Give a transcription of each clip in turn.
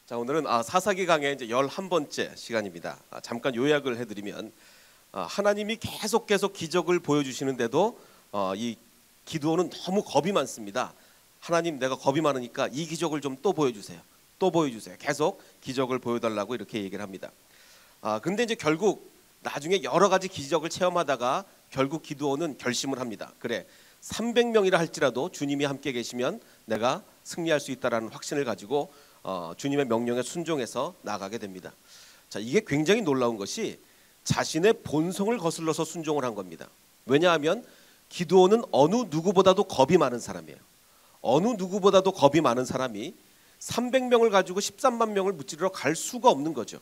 자, 오늘은 사사기 강의 이제 11번째 시간입니다. 잠깐 요약을 해드리면 하나님이 계속 기적을 보여주시는데도 이 기드온은 너무 겁이 많습니다. 하나님, 내가 겁이 많으니까 이 기적을 좀 또 보여주세요. 또 보여주세요. 계속 기적을 보여달라고 이렇게 얘기를 합니다. 근데 이제 결국 나중에 여러 가지 기적을 체험하다가 결국 기드온은 결심을 합니다. 그래, 300명이라 할지라도 주님이 함께 계시면 내가 승리할 수 있다라는 확신을 가지고 주님의 명령에 순종해서 나가게 됩니다. 자, 이게 굉장히 놀라운 것이 자신의 본성을 거슬러서 순종을 한 겁니다. 왜냐하면 기드온은 어느 누구보다도 겁이 많은 사람이에요. 어느 누구보다도 겁이 많은 사람이 300명을 가지고 13만 명을 무찌르러 갈 수가 없는 거죠.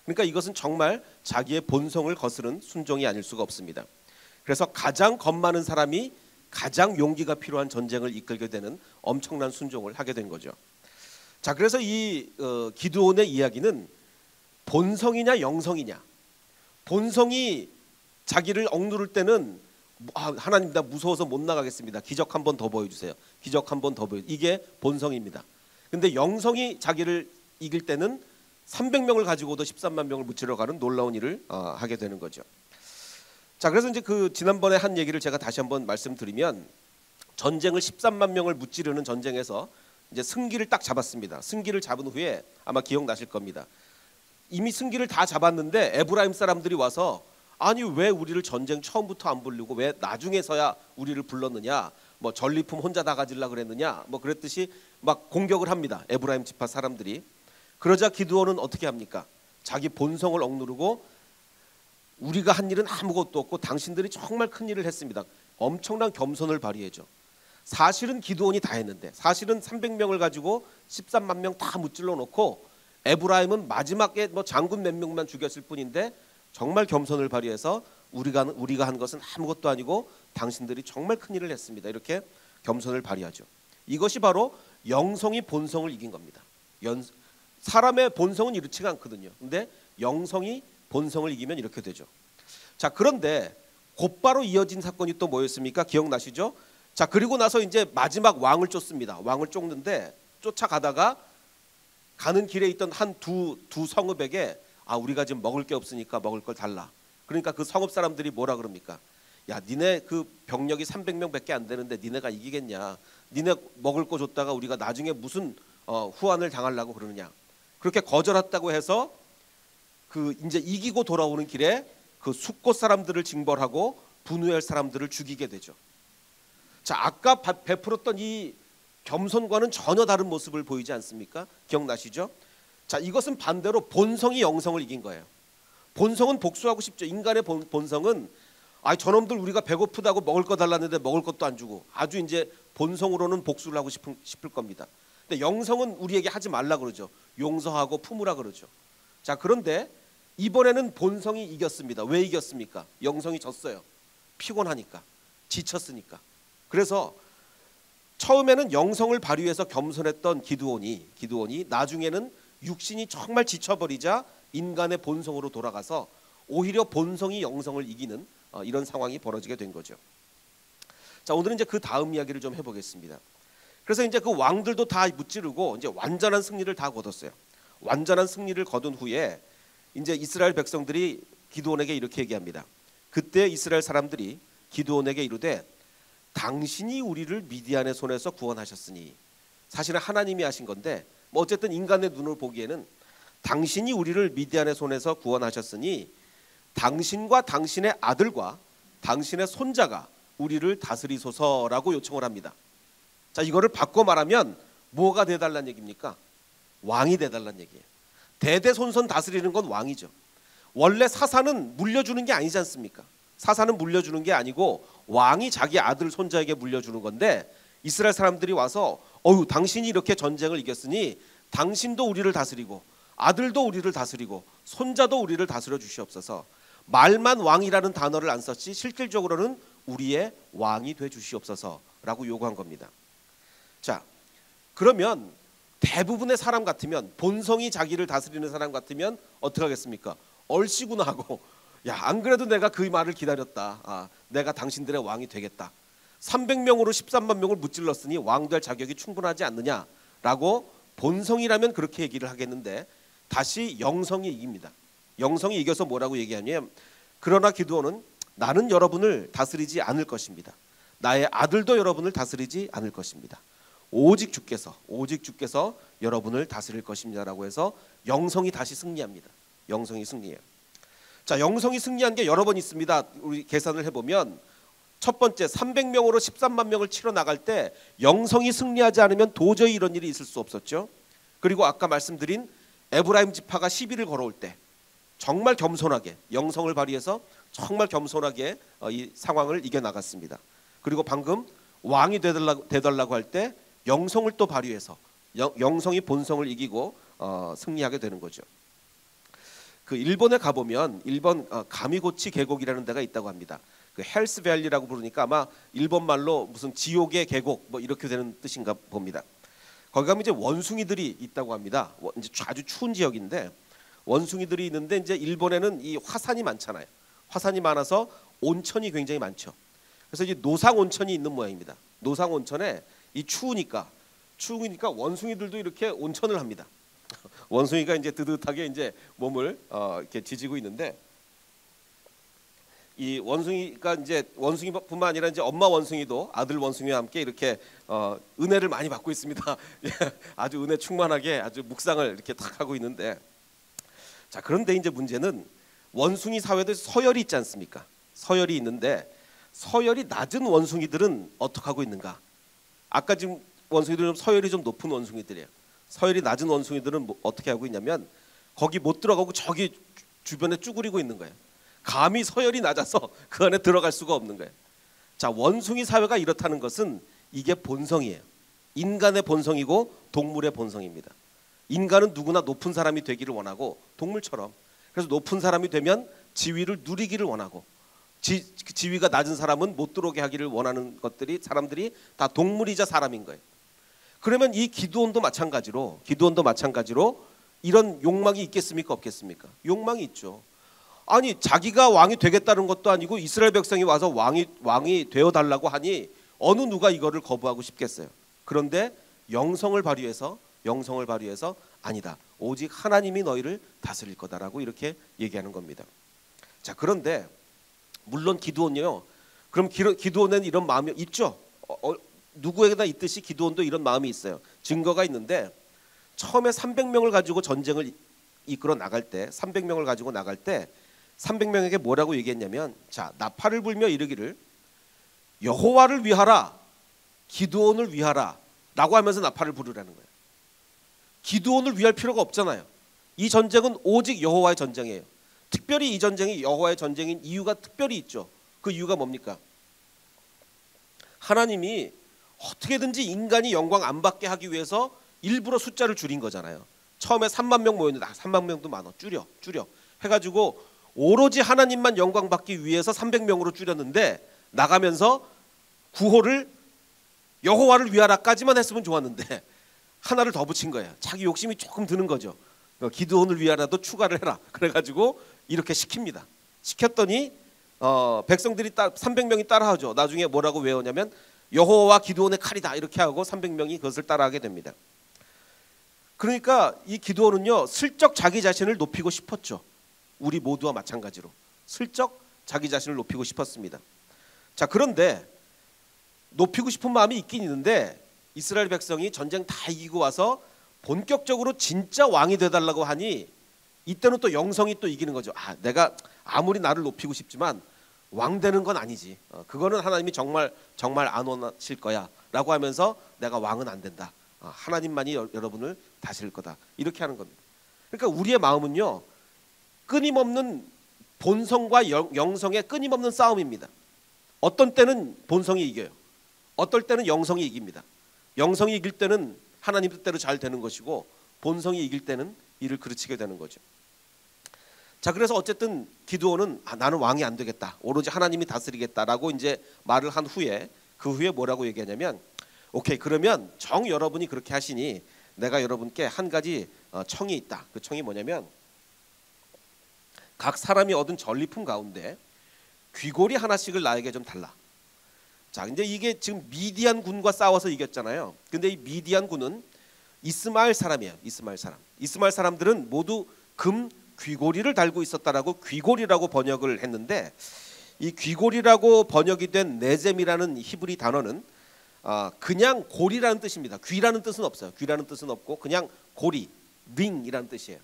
그러니까 이것은 정말 자기의 본성을 거스른 순종이 아닐 수가 없습니다. 그래서 가장 겁 많은 사람이 가장 용기가 필요한 전쟁을 이끌게 되는 엄청난 순종을 하게 된 거죠. 자, 그래서 이 기드온의 이야기는 본성이냐 영성이냐. 본성이 자기를 억누를 때는 하나님, 나 무서워서 못 나가겠습니다. 기적 한 번 더 보여주세요. 기적 한 번 더 보여. 이게 본성입니다. 근데 영성이 자기를 이길 때는 300명을 가지고도 13만 명을 무찌러 가는 놀라운 일을 하게 되는 거죠. 자, 그래서 이제 그 지난번에 한 얘기를 제가 다시 한번 말씀드리면, 전쟁을 13만 명을 무찌르는 전쟁에서 이제 승기를 딱 잡았습니다. 승기를 잡은 후에 아마 기억나실 겁니다. 이미 승기를 다 잡았는데 에브라임 사람들이 와서, 아니 왜 우리를 전쟁 처음부터 안 부르고 왜 나중에서야 우리를 불렀느냐, 뭐 전리품 혼자 다 가지려고 그랬느냐, 뭐 그랬듯이 막 공격을 합니다. 에브라임 지파 사람들이. 그러자 기드온은 어떻게 합니까? 자기 본성을 억누르고, 우리가 한 일은 아무것도 없고 당신들이 정말 큰 일을 했습니다. 엄청난 겸손을 발휘해죠. 사실은 기드온이 다 했는데, 사실은 300명을 가지고 13만 명 다 무찔러 놓고 에브라임은 마지막에 뭐 장군 몇 명만 죽였을 뿐인데 정말 겸손을 발휘해서 우리가 한 것은 아무것도 아니고 당신들이 정말 큰 일을 했습니다. 이렇게 겸손을 발휘하죠. 이것이 바로 영성이 본성을 이긴 겁니다. 사람의 본성은 이렇지가 않거든요. 근데 영성이 본성을 이기면 이렇게 되죠. 자, 그런데 곧바로 이어진 사건이 또 뭐였습니까? 기억나시죠? 자, 그리고 나서 이제 마지막 왕을 쫓습니다. 왕을 쫓는데, 쫓아가다가 가는 길에 있던 두 성읍에게, 우리가 지금 먹을 게 없으니까 먹을 걸 달라. 그러니까 그 성읍 사람들이 뭐라 그럽니까? 야, 니네 그 병력이 300명밖에 안 되는데 니네가 이기겠냐? 니네 먹을 거 줬다가 우리가 나중에 무슨 후환을 당하려고 그러느냐? 그렇게 거절했다고 해서 그 이제 이기고 돌아오는 길에 그 숫곳 사람들을 징벌하고 분우엘 사람들을 죽이게 되죠. 자, 아까 베풀었던 이 겸손과는 전혀 다른 모습을 보이지 않습니까? 기억나시죠? 자, 이것은 반대로 본성이 영성을 이긴 거예요. 본성은 복수하고 싶죠. 인간의 본성은 저놈들 우리가 배고프다고 먹을 거 달랐는데 먹을 것도 안 주고, 아주 이제 본성으로는 복수를 하고 싶을 겁니다. 근데 영성은 우리에게 하지 말라 그러죠. 용서하고 품으라 그러죠. 자, 그런데 이번에는 본성이 이겼습니다. 왜 이겼습니까? 영성이 졌어요. 피곤하니까, 지쳤으니까. 그래서 처음에는 영성을 발휘해서 겸손했던 기드온이 나중에는 육신이 정말 지쳐버리자 인간의 본성으로 돌아가서 오히려 본성이 영성을 이기는 이런 상황이 벌어지게 된 거죠. 자, 오늘은 이제 그 다음 이야기를 좀 해보겠습니다. 그래서 이제 그 왕들도 다 무찌르고 이제 완전한 승리를 다 거뒀어요. 완전한 승리를 거둔 후에 이제 이스라엘 백성들이 기드온에게 이렇게 얘기합니다. 그때 이스라엘 사람들이 기드온에게 이르되, 당신이 우리를 미디안의 손에서 구원하셨으니, 사실은 하나님이 하신 건데 뭐 어쨌든 인간의 눈을 보기에는 당신이 우리를 미디안의 손에서 구원하셨으니 당신과 당신의 아들과 당신의 손자가 우리를 다스리소서라고 요청을 합니다. 자, 이거를 바꿔 말하면 뭐가 돼달란 얘기입니까? 왕이 돼달란 얘기예요. 대대손손 다스리는 건 왕이죠. 원래 사사는 물려주는 게 아니지 않습니까? 사사는 물려주는 게 아니고 왕이 자기 아들 손자에게 물려주는 건데, 이스라엘 사람들이 와서 당신이 이렇게 전쟁을 이겼으니 당신도 우리를 다스리고 아들도 우리를 다스리고 손자도 우리를 다스려 주시옵소서. 말만 왕이라는 단어를 안 썼지 실질적으로는 우리의 왕이 돼 주시옵소서라고 요구한 겁니다. 자, 그러면 대부분의 사람 같으면, 본성이 자기를 다스리는 사람 같으면 어떻게 하겠습니까? 얼씨구나 하고, 야, 안 그래도 내가 그 말을 기다렸다. 내가 당신들의 왕이 되겠다. 300명으로 13만 명을 무찔렀으니 왕 될 자격이 충분하지 않느냐라고 본성이라면 그렇게 얘기를 하겠는데 다시 영성이 이깁니다. 영성이 이겨서 뭐라고 얘기하냐면 그러나 기드온은 나는 여러분을 다스리지 않을 것입니다. 나의 아들도 여러분을 다스리지 않을 것입니다. 오직 주께서 여러분을 다스릴 것입니다라고 해서 영성이 다시 승리합니다. 영성이 승리해요. 자, 영성이 승리한 게 여러 번 있습니다. 우리 계산을 해보면 첫 번째 300명으로 13만 명을 치러 나갈 때 영성이 승리하지 않으면 도저히 이런 일이 있을 수 없었죠. 그리고 아까 말씀드린 에브라임 지파가 시비를 걸어올 때 정말 겸손하게 영성을 발휘해서 정말 겸손하게 이 상황을 이겨나갔습니다. 그리고 방금 왕이 되달라고 할 때 영성을 또 발휘해서 영성이 본성을 이기고 승리하게 되는 거죠. 그 일본에 가보면 일본 가미고치 계곡이라는 데가 있다고 합니다. 그 헬스밸리라고 부르니까 아마 일본 말로 무슨 지옥의 계곡 뭐 이렇게 되는 뜻인가 봅니다. 거기 가면 이제 원숭이들이 있다고 합니다. 이제 아주 추운 지역인데 원숭이들이 있는데 이제 일본에는 이 화산이 많잖아요. 화산이 많아서 온천이 굉장히 많죠. 그래서 이제 노상 온천이 있는 모양입니다. 노상 온천에 이 추우니까 원숭이들도 이렇게 온천을 합니다. 원숭이가 이제 뜨뜻하게 이제 몸을 이렇게 지지고 있는데 이 원숭이가 이제 원숭이뿐만 아니라 이제 엄마 원숭이도 아들 원숭이와 함께 이렇게 은혜를 많이 받고 있습니다. 아주 은혜 충만하게 아주 묵상을 이렇게 탁 하고 있는데 자, 그런데 이제 문제는 원숭이 사회도 서열이 있지 않습니까? 서열이 있는데 서열이 낮은 원숭이들은 어떻게 하고 있는가? 아까 지금 원숭이들은 서열이 좀 높은 원숭이들이에요. 서열이 낮은 원숭이들은 어떻게 하고 있냐면 거기 못 들어가고 저기 주변에 쭈그리고 있는 거예요. 감히 서열이 낮아서 그 안에 들어갈 수가 없는 거예요. 자, 원숭이 사회가 이렇다는 것은 이게 본성이에요. 인간의 본성이고 동물의 본성입니다. 인간은 누구나 높은 사람이 되기를 원하고 동물처럼 그래서 높은 사람이 되면 지위를 누리기를 원하고 지위가 낮은 사람은 못 들어오게 하기를 원하는 사람들이 다 동물이자 사람인 거예요. 그러면 이 기드온도 마찬가지로 이런 욕망이 있겠습니까? 없겠습니까? 욕망이 있죠. 아니 자기가 왕이 되겠다는 것도 아니고 이스라엘 백성이 와서 왕이 되어달라고 하니 어느 누가 이거를 거부하고 싶겠어요. 그런데 영성을 발휘해서 아니다. 오직 하나님이 너희를 다스릴 거다라고 이렇게 얘기하는 겁니다. 자, 그런데 물론 기드온이요. 그럼 기드온에는 이런 마음이 있죠. 누구에게나 있듯이 기드온도 이런 마음이 있어요. 증거가 있는데 처음에 300명을 가지고 전쟁을 이끌어 나갈 때 300명을 가지고 나갈 때 300명에게 뭐라고 얘기했냐면 자, 나팔을 불며 이르기를 여호와를 위하라 기드온을 위하라 라고 하면서 나팔을 부르라는 거예요. 기드온을 위할 필요가 없잖아요. 이 전쟁은 오직 여호와의 전쟁이에요. 특별히 이 전쟁이 여호와의 전쟁인 이유가 특별히 있죠. 그 이유가 뭡니까? 하나님이 어떻게든지 인간이 영광 안 받게 하기 위해서 일부러 숫자를 줄인 거잖아요. 처음에 3만 명 모였는데 3만 명도 많아. 줄여 해가지고 오로지 하나님만 영광 받기 위해서 300명으로 줄였는데 나가면서 구호를 여호와를 위하라까지만 했으면 좋았는데 하나를 더 붙인 거예요. 자기 욕심이 조금 드는 거죠. 기드온을 위하라도 추가를 해라. 그래가지고 이렇게 시킵니다. 시켰더니 백성들이 300명이 따라하죠. 나중에 뭐라고 외우냐면 여호와와 기드온의 칼이다 이렇게 하고 300명이 그것을 따라하게 됩니다. 그러니까 이 기드온은요 슬쩍 자기 자신을 높이고 싶었죠. 우리 모두와 마찬가지로 슬쩍 자기 자신을 높이고 싶었습니다. 자, 그런데 높이고 싶은 마음이 있긴 있는데 이스라엘 백성이 전쟁 다 이기고 와서 본격적으로 진짜 왕이 되달라고 하니 이때는 또 영성이 또 이기는 거죠. 내가 아무리 나를 높이고 싶지만 왕 되는 건 아니지. 그거는 하나님이 정말 안 원하실 거야 라고 하면서 내가 왕은 안 된다. 하나님만이 여러분을 다스릴 거다. 이렇게 하는 겁니다. 그러니까 우리의 마음은요 끊임없는 본성과 영성의 끊임없는 싸움입니다. 어떤 때는 본성이 이겨요. 어떨 때는 영성이 이깁니다. 영성이 이길 때는 하나님 뜻대로 잘 되는 것이고 본성이 이길 때는 이를 그르치게 되는 거죠. 자, 그래서 어쨌든 기드온은 나는 왕이 안 되겠다. 오로지 하나님이 다스리겠다라고 이제 말을 한 후에 그 후에 뭐라고 얘기하냐면 오케이, 그러면 여러분이 그렇게 하시니 내가 여러분께 한 가지 청이 있다. 그 청이 뭐냐면 각 사람이 얻은 전리품 가운데 귀고리 하나씩을 나에게 좀 달라. 자, 근데 이게 지금 미디안 군과 싸워서 이겼잖아요. 근데 이 미디안 군은 이스마엘 사람이에요. 이스마엘 사람. 이스마엘 사람들은 모두 금 귀고리를 달고 있었다라고 귀고리라고 번역을 했는데, 이 귀고리라고 번역이 된 네젬이라는 히브리 단어는 그냥 고리라는 뜻입니다. 귀라는 뜻은 없어요. 귀라는 뜻은 없고 그냥 고리, 링이라는 뜻이에요.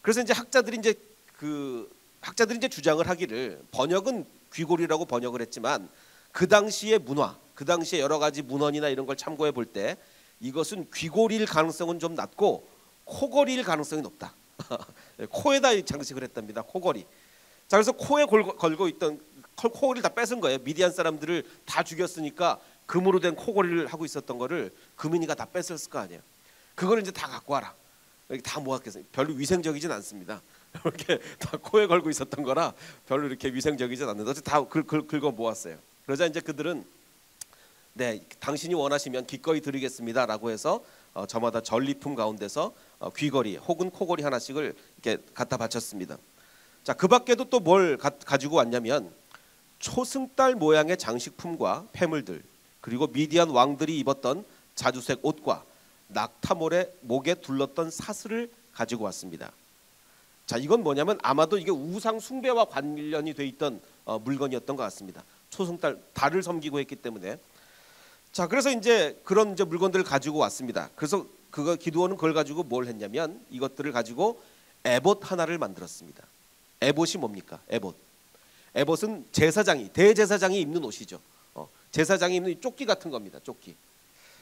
그래서 이제 학자들이 이제 주장을 하기를, 번역은 귀고리라고 번역을 했지만 그 당시의 문화, 그 당시에 여러 가지 문헌이나 이런 걸 참고해 볼 때 이것은 귀고리일 가능성은 좀 낮고 코걸이일 가능성이 높다. 코에다 장식을 했답니다. 코걸이. 자, 그래서 코에 걸고 있던 코걸이를 다 뺏은 거예요. 미디안 사람들을 다 죽였으니까 금으로 된 코걸이를 하고 있었던 거를 금인이가 다 뺏었을 거 아니에요. 그걸 이제 다 갖고 와라. 이렇게 다 모았겠어요. 별로 위생적이진 않습니다. 이렇게 다 코에 걸고 있었던 거라 별로 이렇게 위생적이진 않는데 어쨌든 다 긁어 모았어요. 그러자 이제 그들은 네, 당신이 원하시면 기꺼이 드리겠습니다라고 해서 저마다 전리품 가운데서 귀걸이 혹은 코걸이 하나씩을 이렇게 갖다 바쳤습니다. 자, 그 밖에도 또 뭘 가지고 왔냐면 초승달 모양의 장식품과 폐물들, 그리고 미디안 왕들이 입었던 자주색 옷과 낙타모래 목에 둘렀던 사슬을 가지고 왔습니다. 자, 이건 뭐냐면 아마도 이게 우상 숭배와 관련이 돼 있던 물건이었던 것 같습니다. 초승달, 달을 섬기고 했기 때문에. 자, 그래서 이제 그런 이제 물건들을 가지고 왔습니다. 그래서 기드온은 그걸 가지고 뭘 했냐면 이것들을 가지고 에봇 하나를 만들었습니다. 에봇이 뭡니까? 에봇은 대제사장이 입는 옷이죠. 제사장이 입는 조끼 같은 겁니다. 조끼.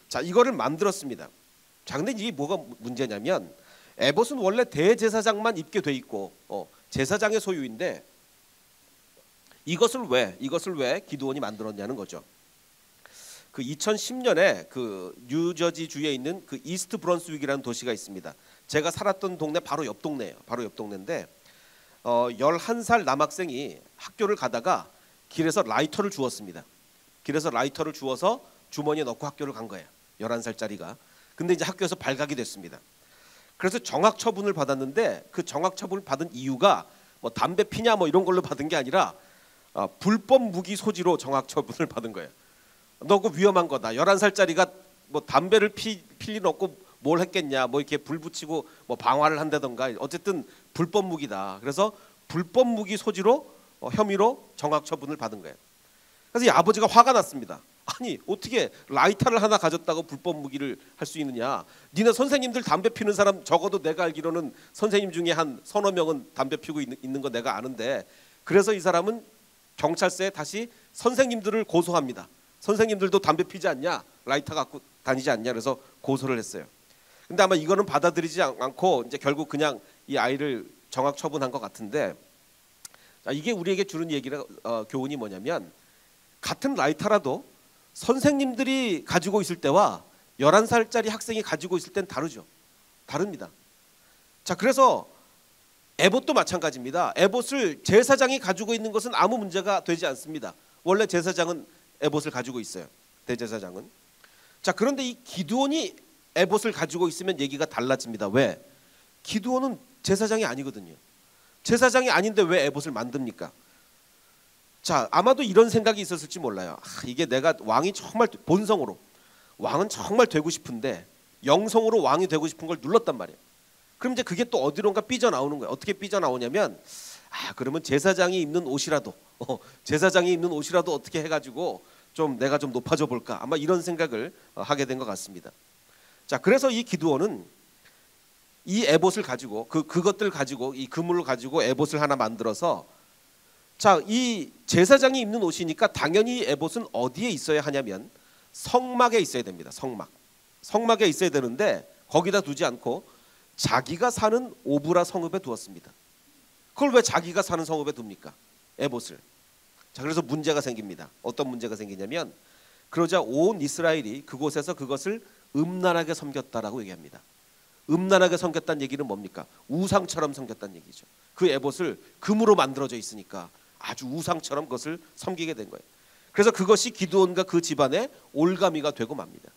자, 이거를 만들었습니다. 자, 근데 이게 뭐가 문제냐면 에봇은 원래 대제사장만 입게 돼 있고 제사장의 소유인데 이것을 왜 기드온이 만들었냐는 거죠. 그 2010년에 그 뉴저지 주에 있는 그 이스트 브런스윅이라는 도시가 있습니다. 제가 살았던 동네 바로 옆 동네예요. 바로 옆 동네인데 11살 남학생이 학교를 가다가 길에서 라이터를 주웠습니다. 길에서 라이터를 주워서 주머니에 넣고 학교를 간 거예요. 11살짜리가. 근데 이제 학교에서 발각이 됐습니다. 그래서 정학 처분을 받았는데 그 정학 처분을 받은 이유가 뭐 담배 피냐 뭐 이런 걸로 받은 게 아니라 불법 무기 소지로 정학 처분을 받은 거예요. 너 그거 위험한 거다. 11살짜리가 뭐 담배를 필 일 없고 뭘 했겠냐. 뭐 이렇게 불 붙이고 뭐 방화를 한다던가 어쨌든 불법 무기다. 그래서 불법 무기 소지로 혐의로 정학 처분을 받은 거예요. 그래서 이 아버지가 화가 났습니다. 아니 어떻게 라이터를 하나 가졌다고 불법 무기를 할 수 있느냐. 니네 선생님들 담배 피는 사람 적어도 내가 알기로는 선생님 중에 한 서너 명은 담배 피우고 있는 거 내가 아는데, 그래서 이 사람은 경찰서에 다시 선생님들을 고소합니다. 선생님들도 담배 피지 않냐, 라이터 갖고 다니지 않냐, 그래서 고소를 했어요. 근데 아마 이거는 받아들이지 않고 이제 결국 그냥 이 아이를 정학 처분한 것 같은데, 이게 우리에게 주는 얘기가 교훈이 뭐냐면 같은 라이터라도 선생님들이 가지고 있을 때와 11살짜리 학생이 가지고 있을 땐 다릅니다. 자, 그래서 에봇도 마찬가지입니다. 에봇을 제사장이 가지고 있는 것은 아무 문제가 되지 않습니다. 원래 제사장은 에봇을 가지고 있어요. 대제사장은. 자, 그런데 이 기드온이 에봇을 가지고 있으면 얘기가 달라집니다. 왜? 기드온은 제사장이 아니거든요. 제사장이 아닌데 왜 에봇을 만듭니까? 자, 아마도 이런 생각이 있었을지 몰라요. 이게 내가 왕이 정말 본성으로 왕은 정말 되고 싶은데 영성으로 왕이 되고 싶은 걸 눌렀단 말이에요. 그럼 이제 그게 또 어디론가 삐져나오는 거예요. 어떻게 삐져나오냐면 그러면 제사장이 입는 옷이라도 어떻게 해가지고 좀 내가 좀 높아져 볼까, 아마 이런 생각을 하게 된 것 같습니다. 자, 그래서 이 기드온은 이 에봇을 가지고 그것들 가지고 이 그물을 가지고 에봇을 하나 만들어서, 자, 이 제사장이 입는 옷이니까 당연히 에봇은 어디에 있어야 하냐면 성막에 있어야 됩니다. 성막에 있어야 되는데 거기다 두지 않고 자기가 사는 오브라 성읍에 두었습니다. 그걸 왜 자기가 사는 성읍에 둡니까? 에봇을. 자, 그래서 문제가 생깁니다. 어떤 문제가 생기냐면 그러자 온 이스라엘이 그곳에서 그것을 음란하게 섬겼다라고 얘기합니다. 음란하게 섬겼다는 얘기는 뭡니까? 우상처럼 섬겼다는 얘기죠. 그 에봇을 금으로 만들어져 있으니까 아주 우상처럼 그것을 섬기게 된 거예요. 그래서 그것이 기드온과 그 집안의 올가미가 되고 맙니다.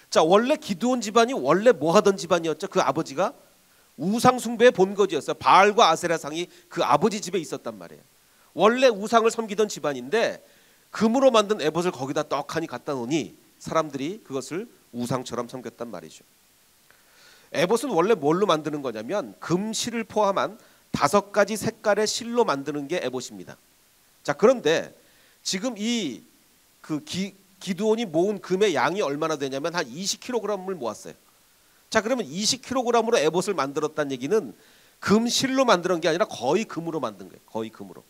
자, 원래 기드온 집안이 원래 뭐 하던 집안이었죠? 그 아버지가 우상 숭배의 본거지였어요. 바알과 아세라상이 그 아버지 집에 있었단 말이에요. 원래 우상을 섬기던 집안인데 금으로 만든 에봇을 거기다 떡하니 갖다 놓으니 사람들이 그것을 우상처럼 섬겼단 말이죠. 에봇은 원래 뭘로 만드는 거냐면 금실을 포함한 5가지 색깔의 실로 만드는 게 에봇입니다. 자, 그런데 지금 이 기드온이 모은 금의 양이 얼마나 되냐면 한 20kg을 모았어요. 자, 그러면 20kg으로 에봇을 만들었다는 얘기는 금실로 만드는 게 아니라 거의 금으로 만든 거예요. 거의 금으로.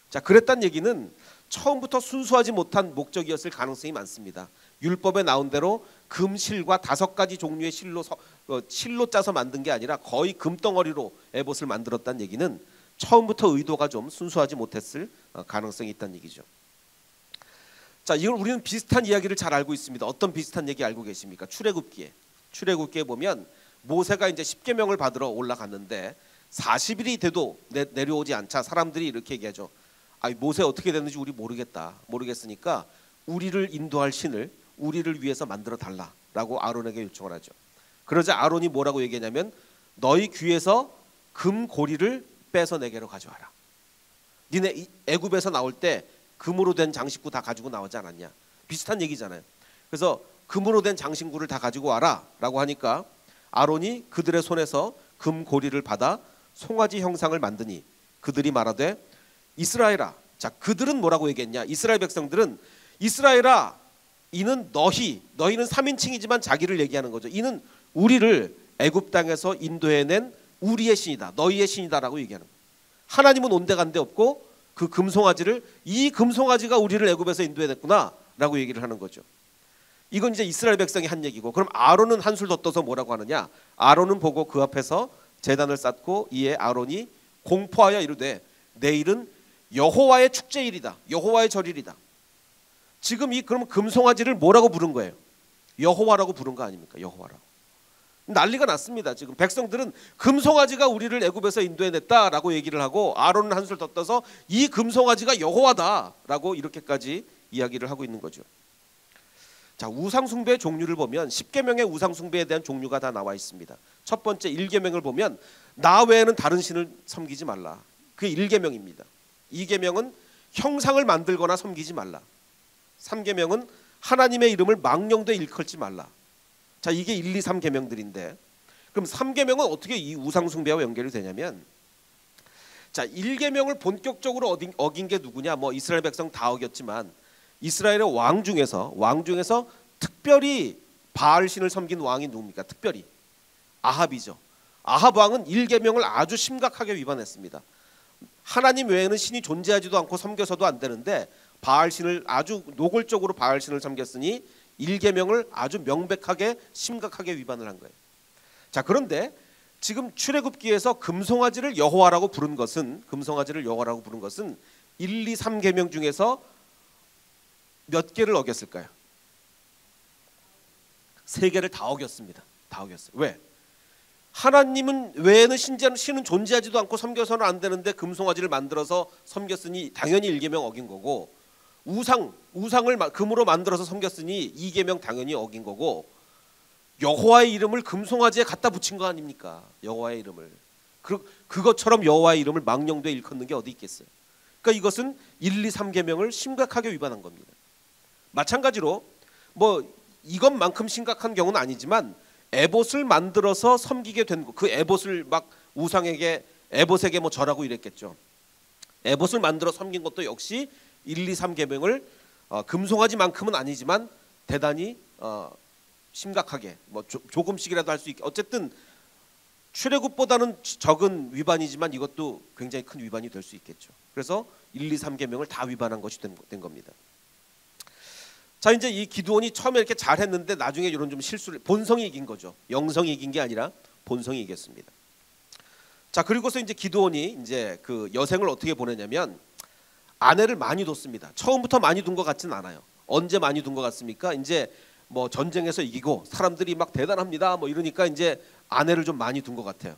자, 그랬다는 얘기는 처음부터 순수하지 못한 목적이었을 가능성이 많습니다. 율법에 나온 대로 금실과 5가지 종류의 실로 짜서 만든 게 아니라 거의 금덩어리로 에봇을 만들었다는 얘기는 처음부터 의도가 좀 순수하지 못했을 가능성이 있다는 얘기죠. 자, 이걸 우리는 비슷한 이야기를 잘 알고 있습니다. 어떤 비슷한 얘기 알고 계십니까? 출애굽기에 보면 모세가 이제 10계명을 받으러 올라갔는데 40일이 돼도 내려오지 않자 사람들이 이렇게 얘기하죠. 모세 어떻게 됐는지 우리 모르겠으니까 우리를 인도할 신을 우리를 위해서 만들어 달라라고 아론에게 요청을 하죠. 그러자 아론이 뭐라고 얘기하냐면 너희 귀에서 금고리를 빼서 내게로 가져와라. 니네 애굽에서 나올 때 금으로 된 장식구 다 가지고 나오지 않았냐. 비슷한 얘기잖아요. 그래서 금으로 된 장신구를 다 가지고 와라 라고 하니까 아론이 그들의 손에서 금고리를 받아 송아지 형상을 만드니 그들이 말하되 이스라엘아. 자, 그들은 뭐라고 얘기했냐. 이스라엘 백성들은 이스라엘아 이는 너희는 3인칭이지만 자기를 얘기하는 거죠. 이는 우리를 애굽 땅에서 인도해낸 우리의 신이다. 너희의 신이다라고 얘기하는 거예요. 하나님은 온데간데 없고 그 금송아지를 이 금송아지가 우리를 애굽에서 인도해냈구나 라고 얘기를 하는 거죠. 이건 이제 이스라엘 백성이 한 얘기고, 그럼 아론은 한술 더 떠서 뭐라고 하느냐. 아론은 보고 그 앞에서 제단을 쌓고 이에 아론이 공포하여 이르되 내일은 여호와의 축제일이다. 여호와의 절일이다. 지금 그럼 금송아지를 뭐라고 부른 거예요? 여호와라고 부른 거 아닙니까? 여호와라고. 난리가 났습니다. 지금 백성들은 금송아지가 우리를 애굽에서 인도해냈다라고 얘기를 하고 아론은 한술 더 떠서 이 금송아지가 여호와다라고 이렇게까지 이야기를 하고 있는 거죠. 자, 우상숭배의 종류를 보면 10계명의 우상숭배에 대한 종류가 다 나와 있습니다. 첫 번째 1계명을 보면 나 외에는 다른 신을 섬기지 말라. 그게 1계명입니다. 2계명은 형상을 만들거나 섬기지 말라. 3계명은 하나님의 이름을 망령되이 일컬지 말라. 자, 이게 1, 2, 3계명들인데 그럼 3계명은 어떻게 이 우상숭배와 연결이 되냐면, 자, 1계명을 본격적으로 어긴 게 누구냐. 뭐 이스라엘 백성 다 어겼지만 이스라엘의 왕 중에서 특별히 바알신을 섬긴 왕이 누굽니까? 특별히 아합이죠. 아합 왕은 1계명을 아주 심각하게 위반했습니다. 하나님 외에는 신이 존재하지도 않고 섬겨서도 안 되는데 바알신을 아주 노골적으로 바알신을 섬겼으니 1계명을 아주 명백하게 심각하게 위반을 한 거예요. 자, 그런데 지금 출애굽기에서 금송아지를 여호와라고 부른 것은 1, 2, 3계명 중에서 몇 개를 어겼을까요? 3개를 다 어겼습니다. 다 어겼어요. 왜? 하나님은 외에는 신은 존재하지도 않고 섬겨서는 안 되는데 금송아지를 만들어서 섬겼으니 당연히 1계명 어긴 거고, 우상을 금으로 만들어서 섬겼으니 2계명 당연히 어긴 거고, 여호와의 이름을 금송아지에 갖다 붙인 거 아닙니까? 여호와의 이름을. 그것처럼 여호와의 이름을 망령되이 일컫는 게 어디 있겠어요? 그러니까 이것은 1, 2, 3계명을 심각하게 위반한 겁니다. 마찬가지로 뭐 이것만큼 심각한 경우는 아니지만 에봇을 만들어서 섬기게 된 거, 그 에봇을 막 에봇에게 뭐 절하고 이랬겠죠. 에봇을 만들어 섬긴 것도 역시 1, 2, 3계명을 금송아지만큼은 아니지만 대단히 심각하게 뭐 조금씩이라도 할 수 있게, 어쨌든 출애굽보다는 적은 위반이지만 이것도 굉장히 큰 위반이 될 수 있겠죠. 그래서 1, 2, 3계명을 다 위반한 것이 된 겁니다. 자, 이제 이 기드온이 처음에 이렇게 잘했는데 나중에 이런 좀 본성이 이긴 거죠. 영성이 이긴 게 아니라 본성이 이겼습니다. 자, 그리고서 이제 기드온이 이제 그 여생을 어떻게 보내냐면 아내를 많이 뒀습니다. 처음부터 많이 둔 것 같지는 않아요. 언제 많이 둔 것 같습니까? 이제 뭐 전쟁에서 이기고 사람들이 막 대단합니다 뭐 이러니까 이제 아내를 좀 많이 둔 것 같아요.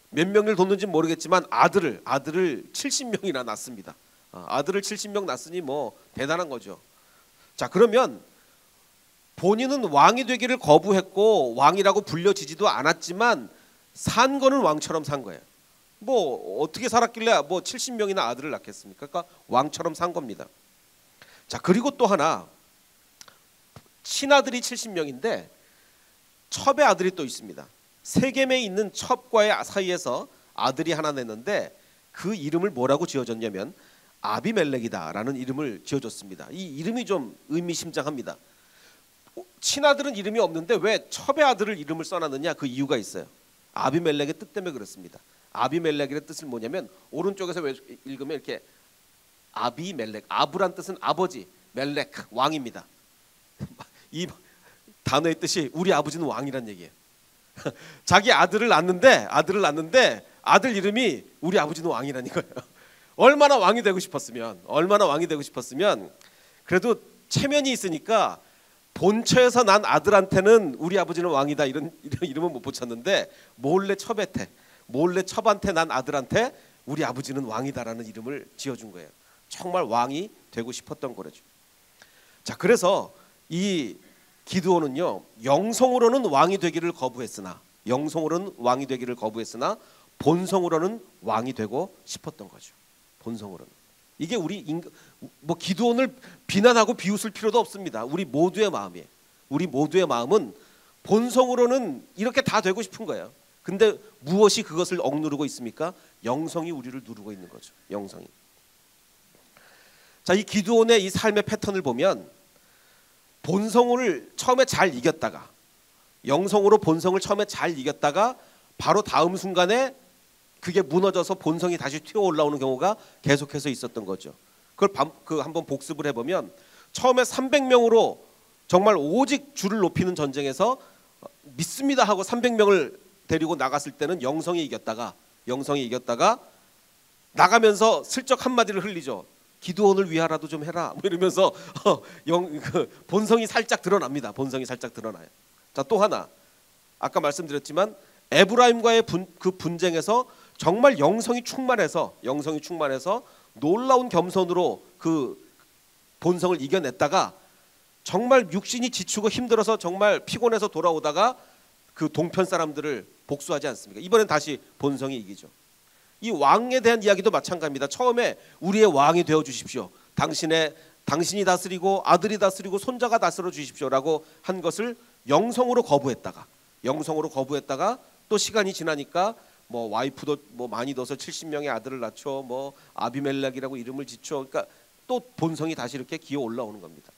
몇 명을 뒀는지 모르겠지만 아들을 70명이나 낳습니다. 아들을 70명 낳았으니 뭐 대단한 거죠. 자, 그러면 본인은 왕이 되기를 거부했고 왕이라고 불려지지도 않았지만 산 거는 왕처럼 산 거예요. 뭐 어떻게 살았길래 뭐 70명이나 아들을 낳겠습니까? 그러니까 왕처럼 산 겁니다. 자, 그리고 또 하나, 친아들이 70명인데 첩의 아들이 또 있습니다. 세겜에 있는 첩과의 사이에서 아들이 하나 냈는데 그 이름을 뭐라고 지어줬냐면 아비멜렉이다라는 이름을 지어줬습니다. 이 이름이 좀 의미심장합니다. 친아들은 이름이 없는데 왜 첩의 아들을 이름을 써놨느냐, 그 이유가 있어요. 아비멜렉의 뜻 때문에 그렇습니다. 아비멜렉의 뜻은 뭐냐면 오른쪽에서 읽으면 이렇게 아비멜렉, 아브란 뜻은 아버지, 멜렉 왕입니다. 이 단어의 뜻이 우리 아버지는 왕이란 얘기예요. 자기 아들을 낳는데 아들 이름이 우리 아버지는 왕이라는 거예요. 얼마나 왕이 되고 싶었으면 그래도 체면이 있으니까 본처에서 난 아들한테는 우리 아버지는 왕이다 이런 이름은 못 붙였는데 몰래 첩한테 난 아들한테 우리 아버지는 왕이다라는 이름을 지어준 거예요. 정말 왕이 되고 싶었던 거죠. 자, 그래서 이 기드온은요, 영성으로는 왕이 되기를 거부했으나 본성으로는 왕이 되고 싶었던 거죠. 본성으로는. 이게 뭐 기드온을 비난하고 비웃을 필요도 없습니다. 우리 모두의 마음이에요. 우리 모두의 마음은 본성으로는 이렇게 다 되고 싶은 거예요. 근데 무엇이 그것을 억누르고 있습니까? 영성이 우리를 누르고 있는 거죠. 영성이. 자, 이 기드온의 이 삶의 패턴을 보면 본성을 처음에 잘 이겼다가, 영성으로 본성을 처음에 잘 이겼다가 바로 다음 순간에 그게 무너져서 본성이 다시 튀어 올라오는 경우가 계속해서 있었던 거죠. 그걸 한번 복습을 해보면 처음에 300명으로 정말 오직 주를 높이는 전쟁에서 믿습니다 하고 300명을 데리고 나갔을 때는 영성이 이겼다가 나가면서 슬쩍 한마디를 흘리죠. 기드온을 위하라도 좀 해라 뭐 이러면서 본성이 살짝 드러납니다. 본성이 살짝 드러나요. 자, 또 하나, 아까 말씀드렸지만 에브라임과의 그 분쟁에서 정말 영성이 충만해서 놀라운 겸손으로 그 본성을 이겨냈다가 정말 육신이 지치고 힘들어서 정말 피곤해서 돌아오다가 그 동편 사람들을 복수하지 않습니까? 이번엔 다시 본성이 이기죠. 이 왕에 대한 이야기도 마찬가지입니다. 처음에 우리의 왕이 되어 주십시오. 당신이 다스리고 아들이 다스리고 손자가 다스려 주십시오라고 한 것을 영성으로 거부했다가 또 시간이 지나니까 뭐 와이프도 뭐 많이 둬서 70명의 아들을 낳죠. 뭐 아비멜렉이라고 이름을 짓죠. 그러니까 또 본성이 다시 이렇게 기어 올라오는 겁니다.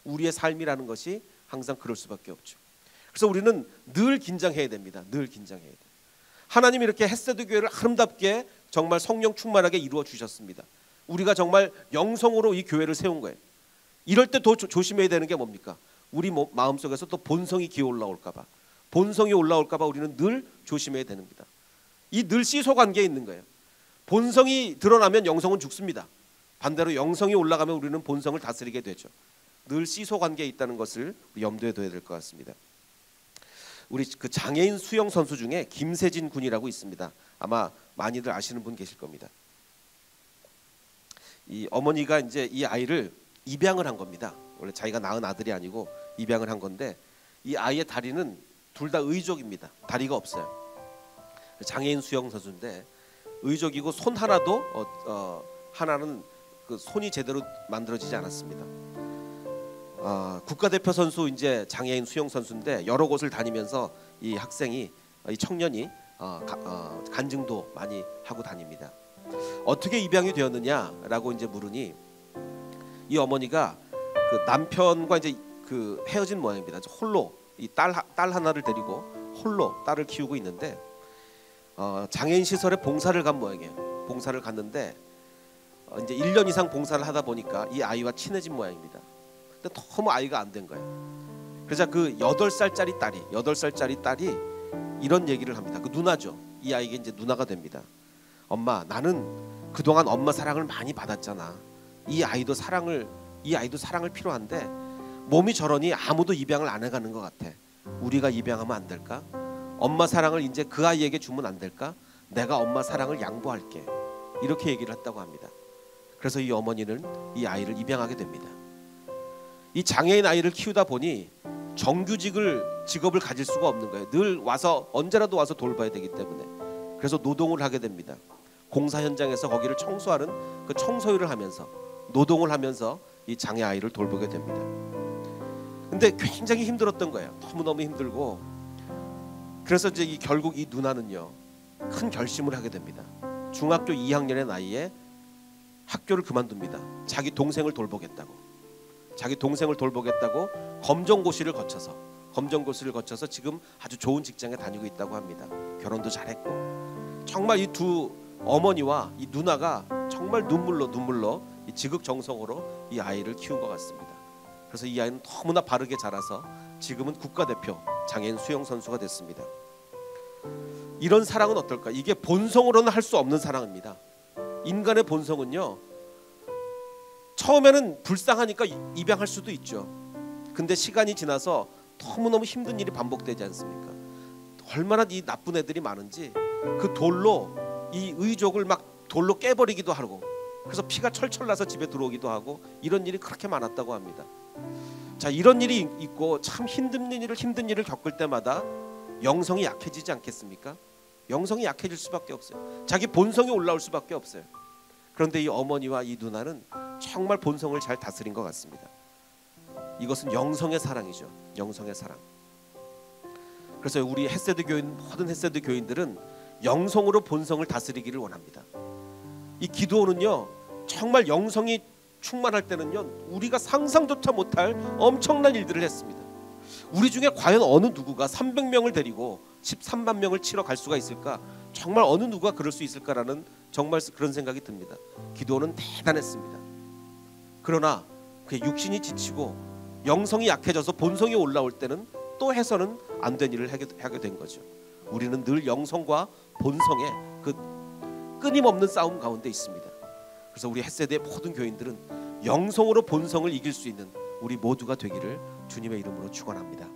우리의 삶이라는 것이 항상 그럴 수밖에 없죠. 그래서 우리는 늘 긴장해야 됩니다. 하나님이 이렇게 헷세드 교회를 아름답게 정말 성령 충만하게 이루어 주셨습니다. 우리가 정말 영성으로 이 교회를 세운 거예요. 이럴 때 더 조심해야 되는 게 뭡니까? 우리 마음속에서 또 본성이 기어 올라올까 봐 우리는 늘 조심해야 됩니다. 이 늘 시소 관계에 있는 거예요. 본성이 드러나면 영성은 죽습니다. 반대로 영성이 올라가면 우리는 본성을 다스리게 되죠. 늘 시소 관계에 있다는 것을 염두에 둬야 될 것 같습니다. 우리 그 장애인 수영 선수 중에 김세진 군이라고 있습니다. 아마 많이들 아시는 분 계실 겁니다. 이 어머니가 이제 이 아이를 입양을 한 겁니다. 원래 자기가 낳은 아들이 아니고 입양을 한 건데 이 아이의 다리는 둘 다 의족입니다. 다리가 없어요. 장애인 수영 선수인데 의족이고 손 하나도 하나는 그 손이 제대로 만들어지지 않았습니다. 국가대표 선수 이제 장애인 수영 선수인데 여러 곳을 다니면서 이 청년이 간증도 많이 하고 다닙니다. 어떻게 입양이 되었느냐라고 이제 물으니 이 어머니가 그 남편과 이제 그 헤어진 모양입니다. 홀로 이 딸 하나를 데리고 홀로 딸을 키우고 있는데 장애인 시설에 봉사를 간 모양이에요. 봉사를 갔는데 이제 1년 이상 봉사를 하다 보니까 이 아이와 친해진 모양입니다. 근데 너무 아이가 안 된 거예요. 그래서 그 8살짜리 딸이 이런 얘기를 합니다. 그 누나죠. 이 아이가 이제 누나가 됩니다. 엄마, 나는 그동안 엄마 사랑을 많이 받았잖아. 이 아이도 사랑을 필요한데 몸이 저러니 아무도 입양을 안 해가는 것 같아. 우리가 입양하면 안 될까? 엄마 사랑을 이제 그 아이에게 주면 안 될까? 내가 엄마 사랑을 양보할게. 이렇게 얘기를 했다고 합니다. 그래서 이 어머니는 이 아이를 입양하게 됩니다. 이 장애인 아이를 키우다 보니 직업을 가질 수가 없는 거예요. 늘 언제라도 와서 돌봐야 되기 때문에. 그래서 노동을 하게 됩니다. 공사 현장에서 거기를 청소하는 그 청소일을 하면서 노동을 하면서 이 장애 아이를 돌보게 됩니다. 근데 굉장히 힘들었던 거예요. 너무너무 힘들고 그래서 이제 결국 이 누나는요 큰 결심을 하게 됩니다. 중학교 2학년의 나이에 학교를 그만둡니다. 자기 동생을 돌보겠다고 검정고시를 거쳐서 지금 아주 좋은 직장에 다니고 있다고 합니다. 결혼도 잘했고 정말 이 두 어머니와 이 누나가 정말 눈물로 이 지극정성으로 이 아이를 키운 것 같습니다. 그래서 이 아이는 너무나 바르게 자라서 지금은 국가대표 장애인 수영 선수가 됐습니다. 이런 사랑은 어떨까? 이게 본성으로는 할 수 없는 사랑입니다. 인간의 본성은요 처음에는 불쌍하니까 입양할 수도 있죠. 근데 시간이 지나서 너무너무 힘든 일이 반복되지 않습니까? 얼마나 이 나쁜 애들이 많은지 그 돌로 이 의족을 막 돌로 깨버리기도 하고 그래서 피가 철철 나서 집에 들어오기도 하고 이런 일이 그렇게 많았다고 합니다. 자, 이런 일이 있고 참 힘든 일을 겪을 때마다 영성이 약해지지 않겠습니까? 영성이 약해질 수밖에 없어요. 자기 본성이 올라올 수밖에 없어요. 그런데 이 어머니와 이 누나는 정말 본성을 잘 다스린 것 같습니다. 이것은 영성의 사랑이죠. 영성의 사랑. 그래서 우리 햇세드 교인, 모든 햇세드 교인들은 영성으로 본성을 다스리기를 원합니다. 이 기도원은요 정말 영성이 충만할 때는요 우리가 상상조차 못할 엄청난 일들을 했습니다. 우리 중에 과연 어느 누구가 300명을 데리고 13만 명을 치러 갈 수가 있을까? 정말 어느 누가 그럴 수 있을까라는 정말 그런 생각이 듭니다. 기도원은 대단했습니다. 그러나 그 육신이 지치고 영성이 약해져서 본성이 올라올 때는 또 해서는 안 된 일을 하게 된 거죠. 우리는 늘 영성과 본성의 그 끊임없는 싸움 가운데 있습니다. 그래서 우리 햇세대의 모든 교인들은 영성으로 본성을 이길 수 있는 우리 모두가 되기를 주님의 이름으로 축원합니다.